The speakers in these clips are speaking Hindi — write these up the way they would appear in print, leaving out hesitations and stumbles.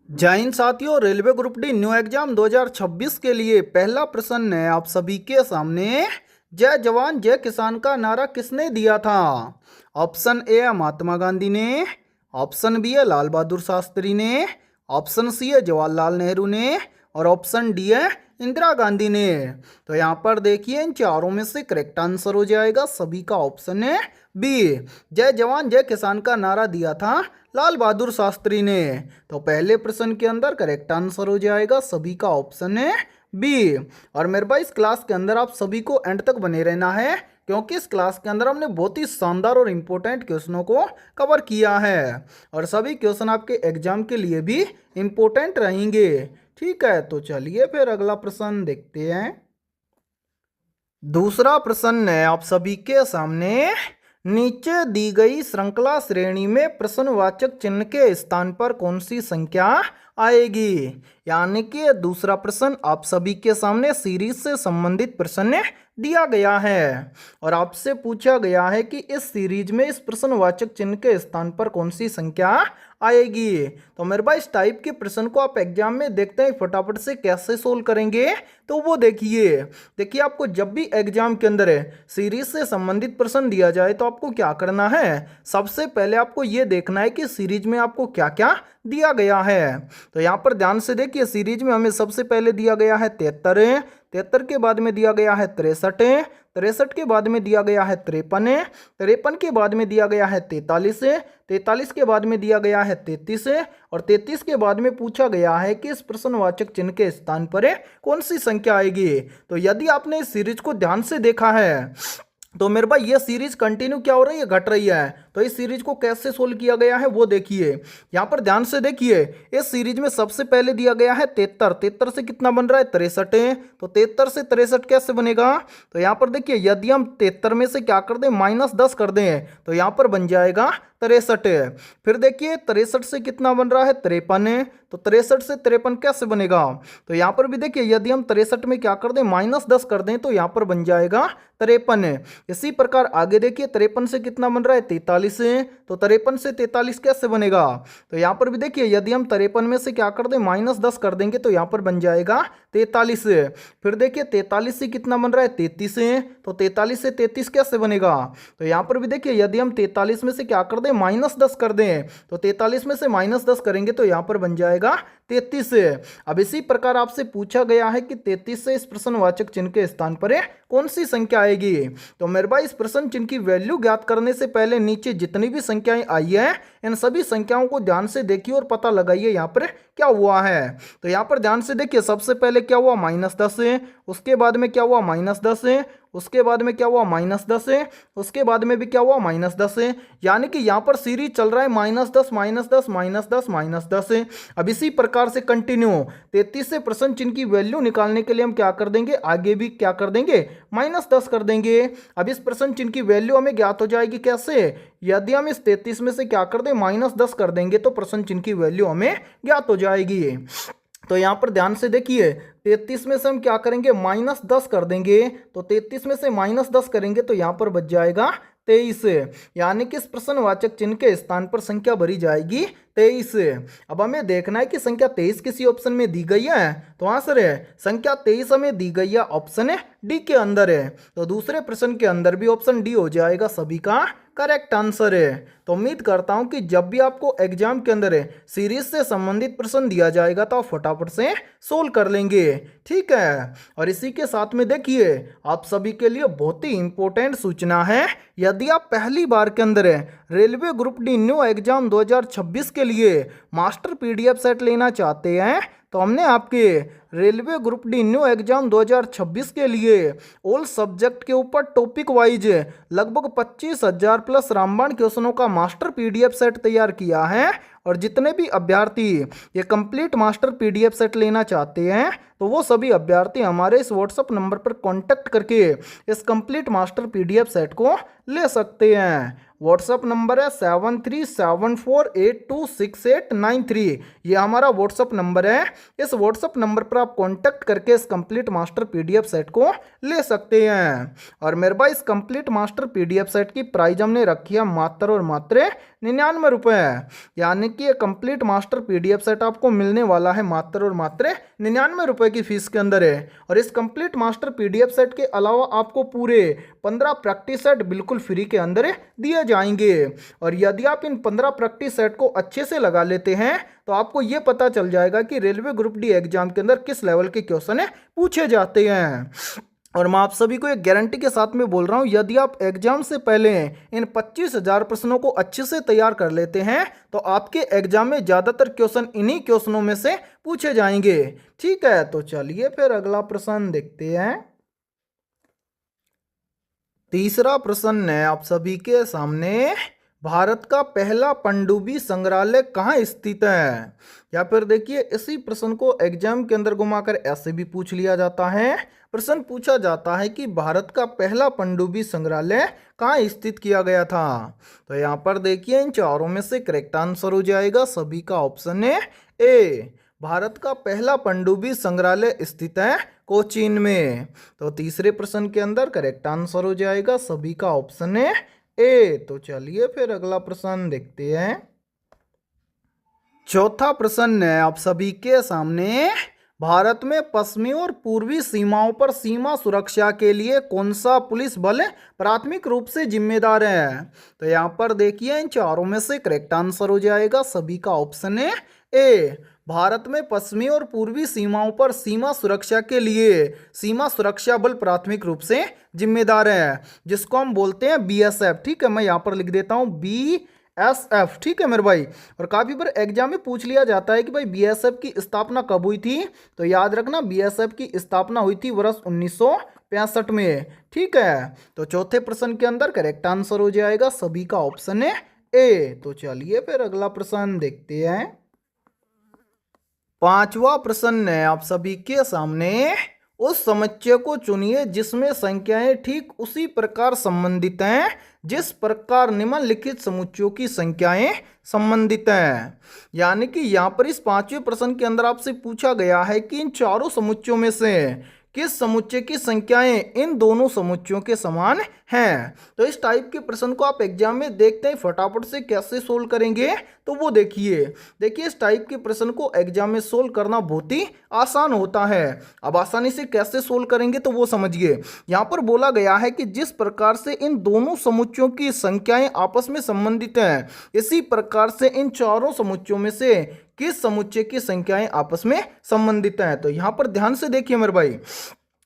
जय हिंद साथियों। Railway group D new exam 2026 के लिए पहला प्रश्न है आप सभी के सामने। जय जवान जय किसान का नारा किसने दिया था? ऑप्शन ए है महात्मा गांधी ने, ऑप्शन बी है लाल बहादुर शास्त्री ने, ऑप्शन सी है जवाहरलाल नेहरू ने और ऑप्शन डी है इंदिरा गांधी ने। तो यहाँ पर देखिए इन चारों में से करेक्ट आंसर हो जाएगा सभी का ऑप्शन है बी। जय जवान जय किसान का नारा दिया था लाल बहादुर शास्त्री ने। तो पहले प्रश्न के अंदर करेक्ट आंसर हो जाएगा सभी का ऑप्शन है बी। और मेरे भाई इस क्लास के अंदर आप सभी को एंड तक बने रहना है, क्योंकि इस क्लास के अंदर हमने बहुत ही शानदार और इम्पोर्टेंट क्वेश्चनों को कवर किया है और सभी क्वेश्चन आपके एग्जाम के लिए भी इम्पोर्टेंट रहेंगे। ठीक है, तो चलिए फिर अगला प्रश्न देखते हैं। दूसरा प्रश्न है आप सभी के सामने। नीचे दी गई श्रृंखला श्रेणी में प्रश्नवाचक चिन्ह के स्थान पर कौन सी संख्या आएगी? यानी कि दूसरा प्रश्न आप सभी के सामने सीरीज से संबंधित प्रश्न दिया गया है और आपसे पूछा गया है कि इस सीरीज में इस प्रश्नवाचक चिन्ह के स्थान पर कौन सी संख्या आएगी। तो मेरे भाई इस टाइप के प्रश्न को आप एग्जाम में देखते हैं फटाफट से कैसे सोल्व करेंगे, तो वो देखिए आपको जब भी एग्जाम के अंदर सीरीज से संबंधित प्रश्न दिया जाए तो आपको क्या करना है, सबसे पहले आपको ये देखना है कि सीरीज में आपको क्या क्या दिया गया है। तो यहाँ पर ध्यान से देखिए सीरीज में हमें सबसे पहले दिया गया है 73, 73 के बाद में दिया गया है 63, 63 के बाद में दिया गया है 53, 53 के बाद में दिया गया है 43, 43 के बाद में दिया गया है 33 और 33 के बाद में पूछा गया है कि इस प्रश्नवाचक चिन्ह के स्थान पर कौन सी संख्या आएगी। तो यदि आपने इस सीरीज को ध्यान से देखा है तो मेरे भाई ये सीरीज कंटिन्यू क्या हो रही है, घट रही है। तो इस सीरीज को कैसे सोल्व किया गया है वो देखिए, यहाँ पर ध्यान से देखिए इस सीरीज में सबसे पहले दिया गया है 73, 73 से कितना बन रहा है 63, तो 73 से 63 कैसे बनेगा। तो यहाँ पर देखिए यदि हम 73 में से क्या कर दें -10 कर दें तो यहाँ पर बन जाएगा 63। फिर देखिए 63 से कितना बन रहा है 53, तो 63 से 53 कैसे बनेगा। तो यहाँ पर भी देखिए यदि हम 63 में क्या कर दें -10 कर दें तो यहाँ पर बन जाएगा 53। इसी प्रकार आगे देखिए 53 से कितना बन रहा है 43, तो 53 से 43 कैसे बनेगा। तो यहाँ पर भी देखिए यदि हम 53 में से क्या कर दें -10 कर देंगे तो यहाँ पर बन जाएगा 43। फिर देखिए 43 से कितना बन रहा है 33, तो 43 से 33 कैसे बनेगा। तो यहाँ पर भी देखिए यदि हम 43 में से क्या कर दें -10 कर दें तो 43 में से -10 करेंगे तो यहाँ पर बन जाएगा 33। अब इसी प्रकार आपसे पूछा गया है कि 33 से इस प्रश्नवाचक चिन्ह के स्थान पर कौन सी संख्या आएगी। तो मेरे भाई इस प्रश्न चिन्ह की वैल्यू ज्ञात करने से पहले नीचे जितनी भी संख्याएं आई है इन सभी संख्याओं को ध्यान से देखिए और पता लगाइए यहाँ पर क्या हुआ है। तो यहाँ पर ध्यान से देखिए सबसे पहले क्या हुआ -10, उसके बाद में क्या हुआ -10, उसके बाद में क्या हुआ -10, उसके बाद में भी क्या हुआ -10, यानी कि यहाँ पर सीरीज चल रहा है -10 -10 -10 -10। अब इसी प्रकार से कंटिन्यू 33 से प्रश्न चिन्ह की वैल्यू निकालने के लिए हम क्या कर देंगे, आगे भी क्या कर देंगे -10 कर देंगे। अब इस प्रश्न चिन्ह की वैल्यू हमें ज्ञात हो जाएगी कैसे, यदि हम इस 33 में से क्या कर दें -10 कर देंगे तो प्रश्न चिन्ह की वैल्यू हमें ज्ञात हो जाएगी। तो यहाँ पर ध्यान से देखिए 33 में से हम क्या करेंगे -10 कर देंगे, तो 33 में से -10 करेंगे तो यहाँ पर बच जाएगा 23, यानी कि इस प्रश्नवाचक चिन्ह के स्थान पर संख्या भरी जाएगी 23। अब हमें देखना है कि संख्या 23 किसी ऑप्शन में दी गई है, तो आंसर है संख्या 23 हमें दी गई है ऑप्शन डी के अंदर है। तो दूसरे प्रश्न के अंदर भी ऑप्शन डी हो जाएगा सभी का करेक्ट आंसर है। तो उम्मीद करता हूं कि जब भी आपको एग्जाम के अंदर सीरीज से संबंधित प्रश्न दिया जाएगा तो आप फटाफट से सोल्व कर लेंगे। ठीक है, और इसी के साथ में देखिए आप सभी के लिए बहुत ही इंपॉर्टेंट सूचना है। यदि आप पहली बार के अंदर railway group D new exam 2026 के लिए मास्टर PDF सेट लेना चाहते हैं तो हमने आपके railway group D new exam 2026 के लिए ऑल सब्जेक्ट के ऊपर टॉपिक वाइज लगभग 25,000 प्लस रामबाण क्वेश्चनों का मास्टर PDF सेट तैयार किया है। और जितने भी अभ्यर्थी ये कंप्लीट मास्टर PDF सेट लेना चाहते हैं तो वो सभी अभ्यर्थी हमारे इस व्हाट्सएप नंबर पर कांटेक्ट करके इस कंप्लीट मास्टर PDF सेट को ले सकते हैं। व्हाट्सअप नंबर है 7374826893। ये हमारा व्हाट्सअप नंबर है। इस व्हाट्सअप नंबर पर आप कांटेक्ट करके इस कंप्लीट मास्टर पीडीएफ सेट को ले सकते हैं। और मेरे भाई इस कंप्लीट मास्टर पीडीएफ सेट की प्राइस हमने रखी है मात्र और मात्र 99 रुपये। यानी कि ये कंप्लीट मास्टर पीडीएफ सेट आपको मिलने वाला है मात्र और मात्र 99 रुपये की फीस के अंदर है। और इस कंप्लीट मास्टर पीडीएफ सेट के अलावा आपको पूरे 15 प्रैक्टिस सेट बिल्कुल फ्री के अंदर दिए जाएंगे। और यदि आप इन 15 प्रैक्टिस सेट को अच्छे से लगा लेते हैं तो आपको ये पता चल जाएगा कि रेलवे ग्रुप डी एग्जाम के अंदर किस लेवल के क्वेश्चन पूछे जाते हैं। और मैं आप सभी को एक गारंटी के साथ में बोल रहा हूं, यदि आप एग्जाम से पहले इन 25,000 प्रश्नों को अच्छे से तैयार कर लेते हैं तो आपके एग्जाम में ज़्यादातर क्वेश्चन इन्हीं क्वेश्चनों में से पूछे जाएंगे। ठीक है, तो चलिए फिर अगला प्रश्न देखते हैं। तीसरा प्रश्न है आप सभी के सामने, भारत का पहला पनडुब्बी संग्रहालय कहाँ स्थित है? या फिर देखिए इसी प्रश्न को एग्जाम के अंदर घुमाकर ऐसे भी पूछ लिया जाता है। प्रश्न पूछा जाता है कि भारत का पहला पनडुब्बी संग्रहालय कहाँ स्थित किया गया था। तो यहाँ पर देखिए इन चारों में से करेक्ट आंसर हो जाएगा सभी का ऑप्शन है ए। भारत का पहला पनडुब्बी संग्रहालय स्थित है कोचीन में। तो तीसरे प्रश्न के अंदर करेक्ट आंसर हो जाएगा सभी का ऑप्शन है ए। तो चलिए फिर अगला प्रश्न देखते हैं। चौथा प्रश्न है आप सभी के सामने, भारत में पश्चिमी और पूर्वी सीमाओं पर सीमा सुरक्षा के लिए कौन सा पुलिस बल प्राथमिक रूप से जिम्मेदार है? तो यहाँ पर देखिए इन चारों में से करेक्ट आंसर हो जाएगा सभी का ऑप्शन है ए। भारत में पश्चिमी और पूर्वी सीमाओं पर सीमा सुरक्षा के लिए सीमा सुरक्षा बल प्राथमिक रूप से जिम्मेदार है, जिसको हम बोलते हैं बीएसएफ। ठीक है, मैं यहाँ पर लिख देता हूँ बीएसएफ। ठीक है मेरे भाई। और काफ़ी बार एग्जाम में पूछ लिया जाता है कि भाई बीएसएफ की स्थापना कब हुई थी। तो याद रखना बीएसएफ की स्थापना हुई थी वर्ष 1965 में। ठीक है, तो चौथे प्रश्न के अंदर करेक्ट आंसर हो जाएगा सभी का ऑप्शन है ए। तो चलिए फिर अगला प्रश्न देखते हैं। पांचवा प्रश्न है आप सभी के सामने, उस समुच्चय को चुनिए जिसमें संख्याएं ठीक उसी प्रकार संबंधित हैं जिस प्रकार निम्नलिखित समुच्चयों की संख्याएं संबंधित हैं। यानी कि यहाँ पर इस पांचवें प्रश्न के अंदर आपसे पूछा गया है कि इन चारों समुच्चयों में से किस समुच्चय की संख्याएं इन दोनों समुच्चयों के समान हैं। तो इस टाइप के प्रश्न को आप एग्जाम में देखते हैं फटाफट से कैसे सोल्व करेंगे, तो वो देखिए इस टाइप के प्रश्न को एग्जाम में सोल्व करना बहुत ही आसान होता है। अब आसानी से कैसे सोल्व करेंगे तो वो समझिए। यहाँ पर बोला गया है कि जिस प्रकार से इन दोनों समुच्चयों की संख्याएं आपस में संबंधित हैं, इसी प्रकार से इन चारों समुच्चयों में से किस समुच्चय की संख्याएं आपस में संबंधित हैं। तो यहां पर ध्यान से देखिए मेरे भाई,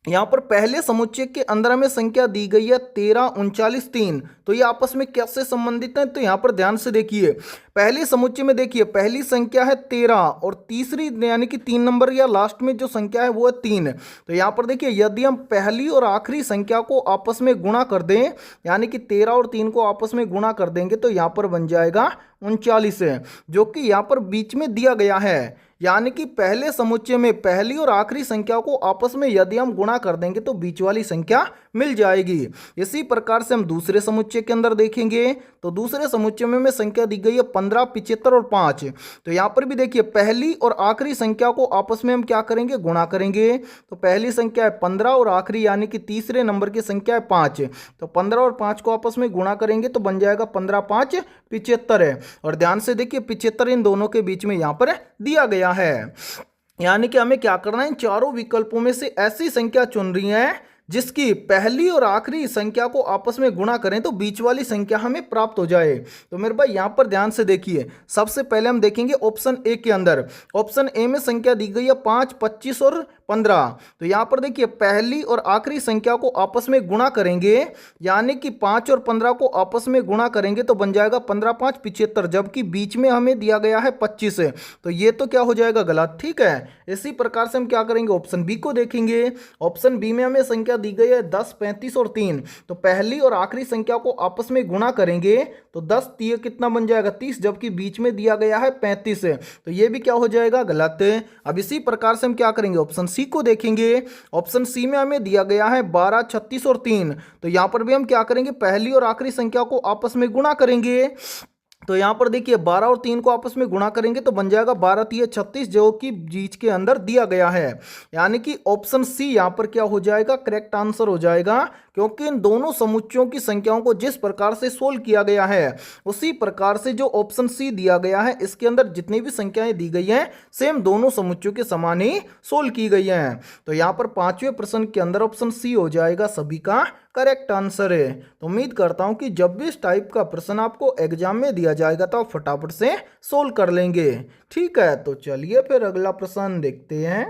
यहाँ पर पहले समुच्चय के अंदर हमें संख्या दी गई है 13, 39, 3। तो ये आपस में कैसे संबंधित हैं? तो यहाँ पर ध्यान से देखिए, पहले समुच्चय में देखिए पहली संख्या है 13 और तीसरी यानी कि 3 नंबर या लास्ट में जो संख्या है वो है 3। तो यहाँ पर देखिए यदि हम पहली और आखिरी संख्या को आपस में गुणा कर दें, यानी कि 13 और 3 को आपस में गुणा कर देंगे तो यहाँ पर बन जाएगा 39, जो कि यहाँ पर बीच में दिया गया है। यानी कि पहले समुच्चय में पहली और आखिरी संख्या को आपस में यदि हम गुणा कर देंगे तो बीच वाली संख्या मिल जाएगी। इसी प्रकार से हम दूसरे समुच्चय के अंदर देखेंगे तो दूसरे समुच्चय में संख्या दी गई है 15, 75 और 5। तो यहाँ पर भी देखिए पहली और आखिरी संख्या को आपस में हम क्या करेंगे? गुणा करेंगे। तो पहली संख्या है 15 और आखिरी यानी कि तीसरे नंबर की संख्या है 5। तो 15 और 5 को आपस में गुणा करेंगे तो बन जाएगा 15, 5 75 है। और ध्यान से देखिए 75 इन दोनों के बीच में यहाँ पर दिया गया है। यानी कि हमें क्या करना है? इन चारों विकल्पों में से ऐसी संख्या चुन रही है जिसकी पहली और आखिरी संख्या को आपस में गुणा करें तो बीच वाली संख्या हमें प्राप्त हो जाए। तो मेरे भाई यहां पर ध्यान से देखिए, सबसे पहले हम देखेंगे ऑप्शन ए के अंदर। ऑप्शन ए में संख्या दी गई है 5, 25 और 15। तो यहां पर देखिए पहली और आखिरी संख्या को आपस में गुणा करेंगे, यानी कि 5 और 15 को आपस में गुणा करेंगे तो बन जाएगा 15, 5 75, जबकि बीच में हमें दिया गया है 25। तो ये तो क्या हो जाएगा? गलत। ठीक है, इसी प्रकार से हम क्या करेंगे? ऑप्शन बी को देखेंगे। ऑप्शन बी में हमें संख्या दी गई है 10, 35 और 3। तो पहली और आखिरी संख्या को आपस में गुणा करेंगे तो 10 3 कितना बन जाएगा? 30, जबकि बीच में दिया गया है 35। तो ये भी क्या हो जाएगा? गलत। अब इसी प्रकार से हम क्या करेंगे? ऑप्शन सी उसी को देखेंगे। ऑप्शन सी में हमें दिया गया है 12, 36 और 3। तो यहाँ पर भी हम क्या करेंगे, पहली और आखिरी संख्या को आपस में गुणा करेंगे। तो यहाँ पर देखिए 12 और 3 को आपस में गुणा करेंगे तो बन जाएगा 12 3 36, जो कि बीच के अंदर दिया गया है। यानी कि ऑप्शन सी यहाँ पर क्या हो जाएगा, करेक्ट आंसर हो जाएगा, क्योंकि इन दोनों समुच्चयों की संख्याओं को जिस प्रकार से सोल्व किया गया है उसी प्रकार से जो ऑप्शन सी दिया गया है इसके अंदर जितनी भी संख्याएं दी गई हैं सेम दोनों समुच्चयों के समान ही सोल्व की गई हैं। तो यहाँ पर पांचवें प्रश्न के अंदर ऑप्शन सी हो जाएगा सभी का करेक्ट आंसर है। तो उम्मीद करता हूं कि जब भी इस टाइप का प्रश्न आपको एग्जाम में दिया जाएगा तो आप फटाफट से सोल्व कर लेंगे। ठीक है, तो चलिए फिर अगला प्रश्न देखते हैं।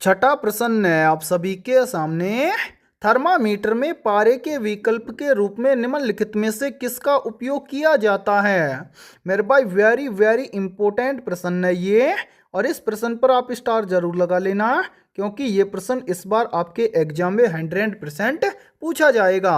छठा प्रश्न है आप सभी के सामने, थर्मामीटर में पारे के विकल्प के रूप में निम्नलिखित में से किसका उपयोग किया जाता है। मेरे भाई वेरी वेरी इंपॉर्टेंट प्रश्न है ये, और इस प्रश्न पर आप स्टार जरूर लगा लेना, क्योंकि ये प्रश्न इस बार आपके एग्जाम में 100% पूछा जाएगा।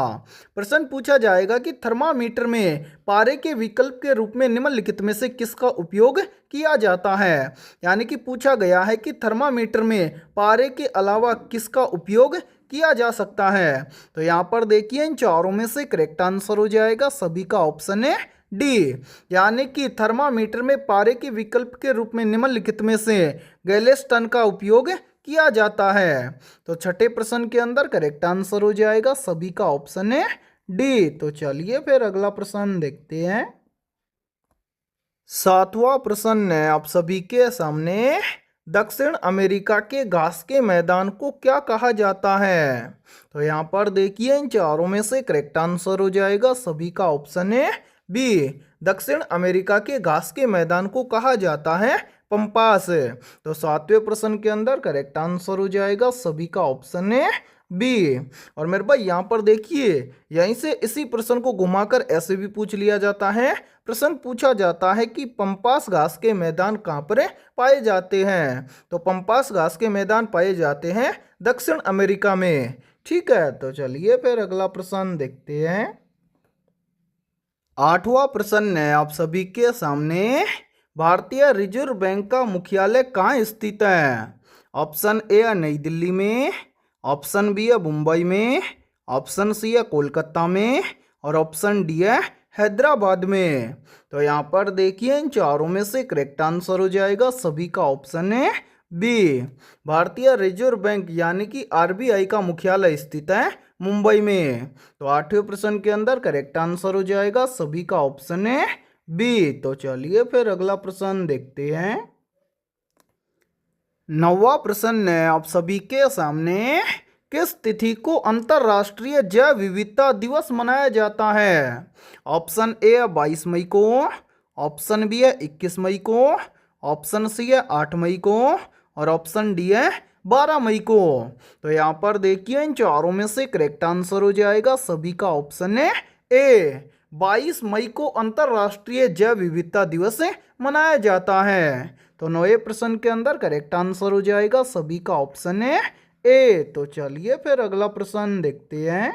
प्रश्न पूछा जाएगा कि थर्मामीटर में पारे के विकल्प के रूप में निम्नलिखित में से किसका उपयोग किया जाता है। यानी कि पूछा गया है कि थर्मामीटर में पारे के अलावा किसका उपयोग किया जा सकता है। तो यहाँ पर देखिए इन चारों में से करेक्ट आंसर हो जाएगा सभी का ऑप्शन है डी। यानी कि थर्मामीटर में पारे के विकल्प के रूप में निम्नलिखित में से गैलेस्टन का उपयोग किया जाता है। तो छठे प्रश्न के अंदर करेक्ट आंसर हो जाएगा सभी का ऑप्शन है डी। तो चलिए फिर अगला प्रश्न देखते हैं। सातवां प्रश्न है आप सभी के सामने, दक्षिण अमेरिका के घास के मैदान को क्या कहा जाता है। तो यहाँ पर देखिए इन चारों में से करेक्ट आंसर हो जाएगा सभी का ऑप्शन है बी। दक्षिण अमेरिका के घास के मैदान को कहा जाता है पंपास। तो सातवें प्रश्न के अंदर करेक्ट आंसर हो जाएगा सभी का ऑप्शन है बी। और मेरे भाई यहाँ पर देखिए यहीं से इसी प्रश्न को घुमाकर ऐसे भी पूछ लिया जाता है। प्रश्न पूछा जाता है कि पंपास घास के मैदान कहाँ पर पाए जाते हैं। तो पंपास घास के मैदान पाए जाते हैं दक्षिण अमेरिका में। ठीक है, तो चलिए फिर अगला प्रश्न देखते हैं। आठवां प्रश्न है आप सभी के सामने, भारतीय रिजर्व बैंक का मुख्यालय कहाँ स्थित है। ऑप्शन ए है नई दिल्ली में, ऑप्शन बी है मुंबई में, ऑप्शन सी है कोलकाता में, और ऑप्शन डी है हैदराबाद में। तो यहाँ पर देखिए इन चारों में से करेक्ट आंसर हो जाएगा सभी का ऑप्शन है बी। भारतीय रिजर्व बैंक यानी कि आरबीआई का मुख्यालय स्थित है मुंबई में। तो आठवें प्रश्न के अंदर करेक्ट आंसर हो जाएगा सभी का ऑप्शन है बी। तो चलिए फिर अगला प्रश्न देखते हैं। नौवां प्रश्न है आप सभी के सामने, किस तिथि को अंतर्राष्ट्रीय जैव विविधता दिवस मनाया जाता है। ऑप्शन ए है 22 मई को, ऑप्शन बी है 21 मई को, ऑप्शन सी है 8 मई को, और ऑप्शन डी है 12 मई को। तो यहाँ पर देखिए इन चारों में से करेक्ट आंसर हो जाएगा सभी का ऑप्शन है ए। 22 मई को अंतर्राष्ट्रीय जैव विविधता दिवस मनाया जाता है। तो नौवें प्रश्न के अंदर करेक्ट आंसर हो जाएगा सभी का ऑप्शन है ए। तो चलिए फिर अगला प्रश्न देखते हैं।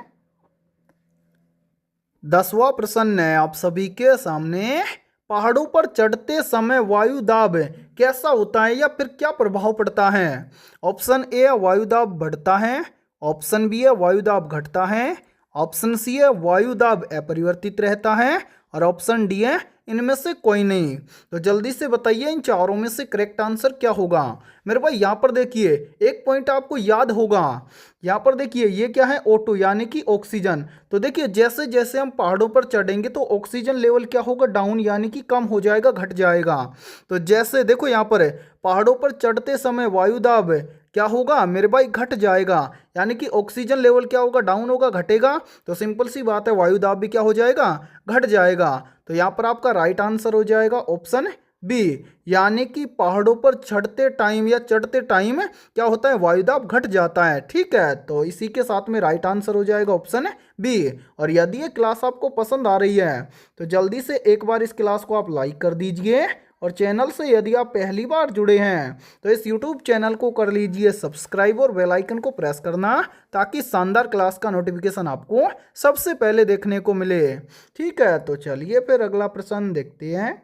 10वां प्रश्न है आप सभी के सामने, पहाड़ों पर चढ़ते समय वायु दाब कैसा होता है या फिर क्या प्रभाव पड़ता है। ऑप्शन ए है वायु दाब बढ़ता है, ऑप्शन बी है वायु दाब घटता है, ऑप्शन सी है वायु दाब अपरिवर्तित रहता है, और ऑप्शन डी है इनमें से कोई नहीं। तो जल्दी से बताइए इन चारों में से करेक्ट आंसर क्या होगा। मेरे भाई यहाँ पर देखिए एक पॉइंट आपको याद होगा, यहाँ पर देखिए ये क्या है O2 यानी कि ऑक्सीजन। तो देखिए जैसे जैसे हम पहाड़ों पर चढ़ेंगे तो ऑक्सीजन लेवल क्या होगा, डाउन यानी कि कम हो जाएगा, घट जाएगा। तो जैसे देखो यहाँ पर पहाड़ों पर चढ़ते समय वायु दाब क्या होगा मेरे भाई, घट जाएगा, यानी कि ऑक्सीजन लेवल क्या होगा, डाउन होगा, घटेगा। तो सिंपल सी बात है वायु दाब भी क्या हो जाएगा, घट जाएगा। तो यहाँ पर आपका राइट आंसर हो जाएगा ऑप्शन बी, यानी कि पहाड़ों पर चढ़ते टाइम या चढ़ते टाइम क्या होता है, वायु दाब घट जाता है। ठीक है, तो इसी के साथ में राइट आंसर हो जाएगा ऑप्शन बी। और यदि ये क्लास आपको पसंद आ रही है तो जल्दी से एक बार इस क्लास को आप लाइक कर दीजिए, और चैनल से यदि आप पहली बार जुड़े हैं तो इस YouTube चैनल को कर लीजिए सब्सक्राइब और बेल आइकन को प्रेस करना, ताकि शानदार क्लास का नोटिफिकेशन आपको सबसे पहले देखने को मिले। ठीक है, तो चलिए फिर अगला प्रश्न देखते हैं।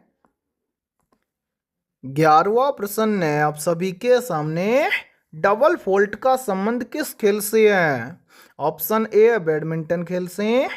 11वां प्रश्न है आप सभी के सामने, डबल फॉल्ट का संबंध किस खेल से है? ऑप्शन ए है बैडमिंटन खेल से,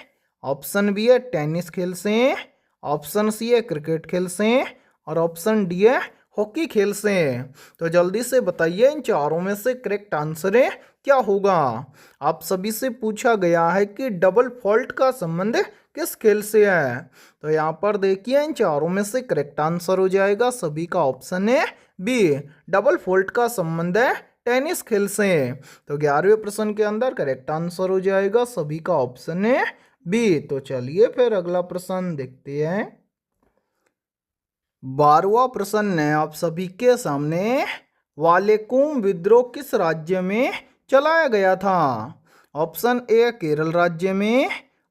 ऑप्शन बी है टेनिस खेल से, ऑप्शन सी है क्रिकेट खेल से और ऑप्शन डी है हॉकी खेल से। तो जल्दी से बताइए इन चारों में से करेक्ट आंसर है क्या होगा? आप सभी से पूछा गया है कि डबल फॉल्ट का संबंध किस खेल से है। तो यहाँ पर देखिए इन चारों में से करेक्ट आंसर हो जाएगा सभी का ऑप्शन है बी, डबल फॉल्ट का संबंध है टेनिस खेल से। तो 11वें प्रश्न के अंदर करेक्ट आंसर हो जाएगा सभी का ऑप्शन है बी। तो चलिए फिर अगला प्रश्न देखते हैं। 12वां प्रश्न है आप सभी के सामने, वालेकुम विद्रोह किस राज्य में चलाया गया था? ऑप्शन ए है केरल राज्य में,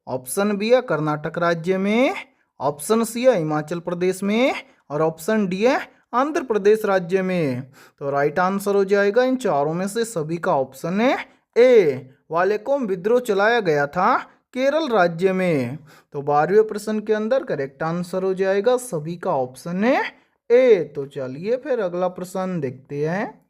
ऑप्शन बी है कर्नाटक राज्य में, ऑप्शन सी है हिमाचल प्रदेश में और ऑप्शन डी है आंध्र प्रदेश राज्य में। तो राइट आंसर हो जाएगा इन चारों में से सभी का ऑप्शन है ए, वालेकुम विद्रोह चलाया गया था केरल राज्य में। तो 12वें प्रश्न के अंदर करेक्ट आंसर हो जाएगा सभी का ऑप्शन है ए। तो चलिए फिर अगला प्रश्न देखते हैं।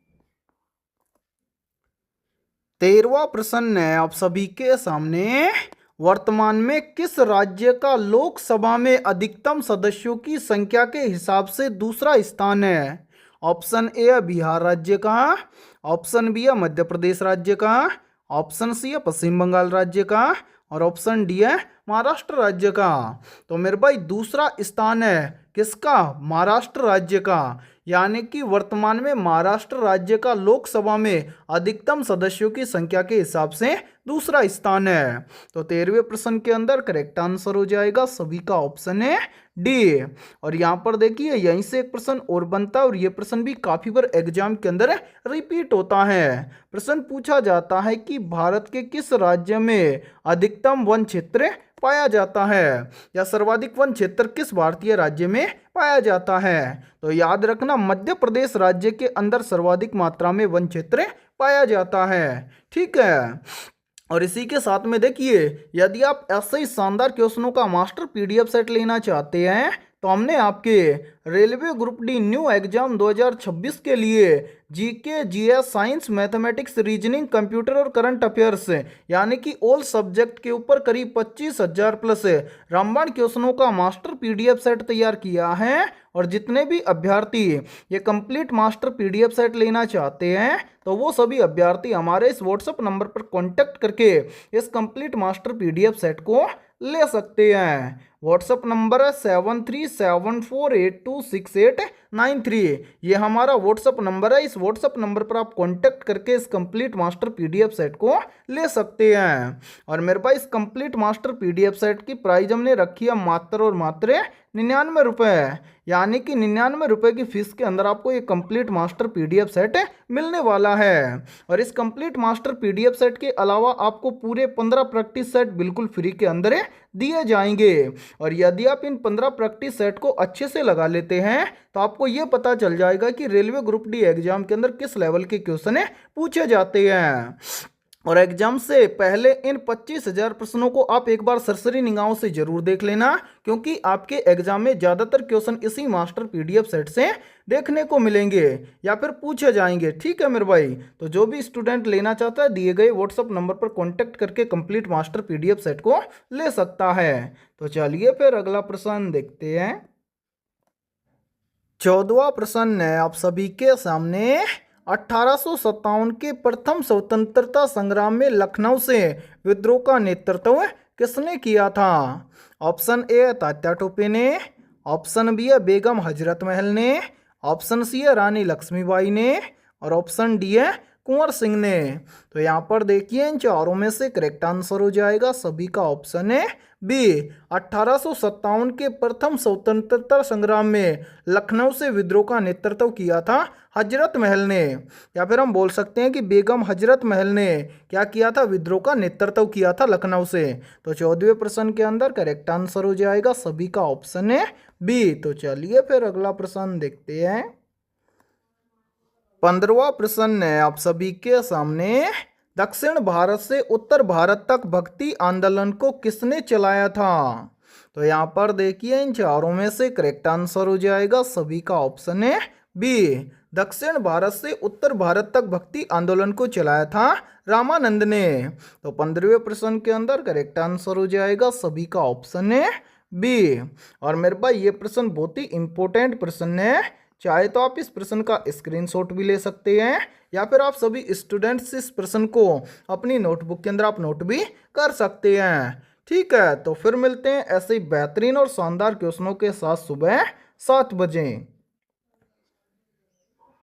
13वां प्रश्न है आप सभी के सामने, वर्तमान में किस राज्य का लोकसभा में अधिकतम सदस्यों की संख्या के हिसाब से दूसरा स्थान है? ऑप्शन ए है बिहार राज्य का, ऑप्शन बी है मध्य प्रदेश राज्य का, ऑप्शन सी है पश्चिम बंगाल राज्य का और ऑप्शन डी है महाराष्ट्र राज्य का। तो मेरे भाई दूसरा स्थान है किसका? महाराष्ट्र राज्य का। यानी कि वर्तमान में महाराष्ट्र राज्य का लोकसभा में अधिकतम सदस्यों की संख्या के हिसाब से दूसरा स्थान है। तो 13वें प्रश्न के अंदर करेक्ट आंसर हो जाएगा सभी का ऑप्शन है डी। और यहाँ पर देखिए यहीं से एक प्रश्न और बनता है और ये प्रश्न भी काफी बार एग्जाम के अंदर रिपीट होता है। प्रश्न पूछा जाता है कि भारत के किस राज्य में अधिकतम वन क्षेत्र पाया जाता है या सर्वाधिक वन क्षेत्र किस भारतीय राज्य में पाया जाता है? तो याद रखना मध्य प्रदेश राज्य के अंदर सर्वाधिक मात्रा में वन क्षेत्र पाया जाता है। ठीक है, और इसी के साथ में देखिए यदि आप ऐसे ही शानदार क्वेश्चनों का मास्टर पीडीएफ सेट लेना चाहते हैं तो हमने आपके railway group D new exam 2026 के लिए GK, GS, science, mathematics, reasoning, computer और करंट अफेयर्स यानी कि ऑल सब्जेक्ट के ऊपर करीब 25,000 प्लस रामबाण क्वेश्चनों का मास्टर पीडीएफ सेट तैयार किया है। और जितने भी अभ्यर्थी ये कंप्लीट मास्टर पीडीएफ सेट लेना चाहते हैं तो वो सभी अभ्यर्थी हमारे इस व्हाट्सएप नंबर पर कांटेक्ट करके इस कंप्लीट मास्टर पीडीएफ सेट को ले सकते हैं। व्हाट्सएप नंबर है 7374826893। ये हमारा व्हाट्सएप नंबर है। इस व्हाट्सएप नंबर पर आप कांटेक्ट करके इस कंप्लीट मास्टर पीडीएफ सेट को ले सकते हैं। और मेरे पास इस कंप्लीट मास्टर पीडीएफ सेट की प्राइस हमने रखी है मात्र और मात्र 99 रुपये, यानी कि 99 रुपये की फीस के अंदर आपको ये कंप्लीट मास्टर पीडीएफ सेट मिलने वाला है। और इस कंप्लीट मास्टर पीडीएफ सेट के अलावा आपको पूरे 15 प्रैक्टिस सेट बिल्कुल फ्री के अंदर दिए जाएंगे। और यदि आप इन 15 प्रैक्टिस सेट को अच्छे से लगा लेते हैं तो आपको ये पता चल जाएगा कि रेलवे ग्रुप डी एग्जाम के अंदर किस लेवल के क्वेश्चन पूछे जाते हैं। और एग्जाम से पहले इन 25,000 प्रश्नों को आप एक बार सरसरी निगाहों से जरूर देख लेना, क्योंकि आपके एग्जाम में ज़्यादातर क्वेश्चन इसी मास्टर पीडीएफ सेट से देखने को मिलेंगे या फिर पूछे जाएंगे। ठीक है मेरे भाई, तो जो भी स्टूडेंट लेना चाहता है दिए गए व्हाट्सएप नंबर पर कॉन्टैक्ट करके कंप्लीट मास्टर पीडीएफ सेट को ले सकता है। तो चलिए फिर अगला प्रश्न देखते हैं। 14वां प्रश्न है आप सभी के सामने, 1857 के प्रथम स्वतंत्रता संग्राम में लखनऊ से विद्रोह का नेतृत्व किसने किया था? ऑप्शन ए तात्या टोपे ने, ऑप्शन बी है बेगम हजरत महल ने, ऑप्शन सी है रानी लक्ष्मीबाई ने और ऑप्शन डी है कुंवर सिंह ने। तो यहाँ पर देखिए इन चारों में से करेक्ट आंसर हो जाएगा सभी का ऑप्शन है बी। 1857 के प्रथम स्वतंत्रता संग्राम में लखनऊ से विद्रोह का नेतृत्व किया था हजरत महल ने, या फिर हम बोल सकते हैं कि बेगम हजरत महल ने क्या किया था? विद्रोह का नेतृत्व किया था लखनऊ से। तो 14वें प्रश्न के अंदर करेक्ट आंसर हो जाएगा सभी का ऑप्शन है बी। तो चलिए फिर अगला प्रश्न देखते हैं। 15वां प्रश्न है आप सभी के सामने, दक्षिण भारत से उत्तर भारत तक भक्ति आंदोलन को किसने चलाया था? तो यहाँ पर देखिए इन चारों में से करेक्ट आंसर हो जाएगा सभी का ऑप्शन है बी, दक्षिण भारत से उत्तर भारत तक भक्ति आंदोलन को चलाया था रामानंद ने। तो 15वें प्रश्न के अंदर करेक्ट आंसर हो जाएगा सभी का ऑप्शन है बी। और मेरे भाई ये प्रश्न बहुत ही इंपॉर्टेंट प्रश्न है, चाहे तो आप इस प्रश्न का स्क्रीनशॉट भी ले सकते हैं या फिर आप सभी स्टूडेंट्स इस प्रश्न को अपनी नोटबुक के अंदर आप नोट भी कर सकते हैं। ठीक है, तो फिर मिलते हैं ऐसे ही बेहतरीन और शानदार क्वेश्चनों के साथ सुबह 7 बजे।